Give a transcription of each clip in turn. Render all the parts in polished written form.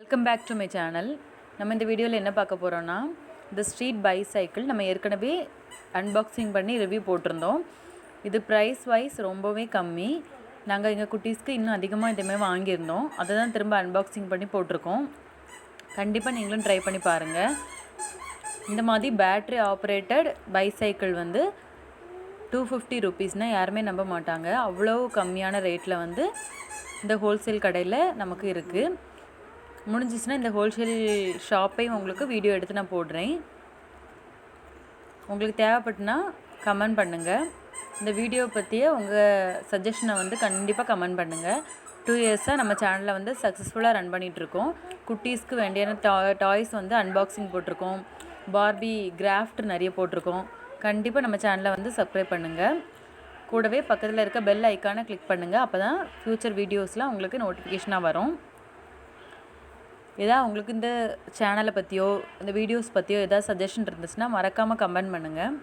Welcome back to my channel. நம்ம இந்த வீடியோவில் என்ன பார்க்க போகிறோன்னா, இந்த ஸ்ட்ரீட் பைசைக்கிள் நம்ம ஏற்கனவே அன்பாக்சிங் பண்ணி ரிவ்யூ போட்டிருந்தோம். இது ப்ரைஸ் வைஸ் ரொம்பவே கம்மி. நாங்கள் எங்கள் குட்டீஸ்க்கு இன்னும் அதிகமாக இதேமாதிரி வாங்கியிருந்தோம். அதை தான் திரும்ப அன்பாக்சிங் பண்ணி போட்டிருக்கோம். கண்டிப்பாக நீங்களும் ட்ரை பண்ணி பாருங்கள். இந்த மாதிரி பேட்ரி ஆப்ரேட்டட் பைசைக்கிள் வந்து 250 ரூபீஸ்னால் யாருமே நம்ப மாட்டாங்க. அவ்வளோ கம்மியான ரேட்டில் வந்து இந்த ஹோல்சேல் கடையில் நமக்கு இருக்குது. முடிஞ்சிச்சுன்னா இந்த ஹோல்சேல் ஷாப்பையும் உங்களுக்கு வீடியோ எடுத்து நான் போடுறேன். உங்களுக்கு தேவைப்பட்டுனா கமெண்ட் பண்ணுங்கள். இந்த வீடியோ பற்றிய உங்கள் சஜஷனை வந்து கண்டிப்பாக கமெண்ட் பண்ணுங்கள். 2 இயர்ஸாக நம்ம சேனலில் வந்து சக்ஸஸ்ஃபுல்லாக ரன் பண்ணிகிட்ருக்கோம். குட்டீஸ்க்கு வேண்டியான டாய்ஸ் வந்து அன்பாக்சிங் போட்டிருக்கோம். பார்பி கிராஃப்ட் நிறைய போட்டிருக்கோம். கண்டிப்பாக நம்ம சேனலை வந்து சப்ஸ்கிரைப் பண்ணுங்கள். கூடவே பக்கத்தில் இருக்க பெல் ஐக்கானை கிளிக் பண்ணுங்கள். அப்போ தான் ஃப்யூச்சர் வீடியோஸ்லாம் உங்களுக்கு நோட்டிஃபிகேஷனாக வரும். ஏதாவது உங்களுக்கு இந்த சேனலை பற்றியோ இந்த வீடியோஸ் பற்றியோ ஏதாவது சஜஷன் இருந்துச்சுன்னா மறக்காமல் கமெண்ட் பண்ணுங்கள்.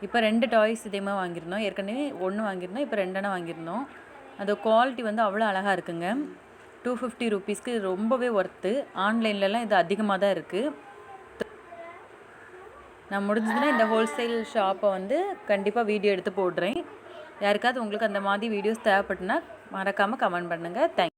இப்போ 2 டாய்ஸ் இதேமாதிரி வாங்கியிருந்தோம். ஏற்கனவே 1 வாங்கியிருந்தோம், இப்போ 2 வாங்கியிருந்தோம். அது குவாலிட்டி வந்து அவ்வளோ அழகாக இருக்குங்க. 250 ரூபீஸ்க்கு ரொம்பவே ஒர்த்து. ஆன்லைன்லலாம் இது அதிகமாக தான் இருக்குது. நான் முடிஞ்சதுன்னா இந்த ஹோல்சேல் ஷாப்பை வந்து கண்டிப்பாக வீடியோ எடுத்து போடுறேன். யாருக்காவது உங்களுக்கு அந்த மாதிரி வீடியோஸ் தேவைப்பட்டுனா மறக்காமல் கமெண்ட் பண்ணுங்கள். தேங்க்யூ.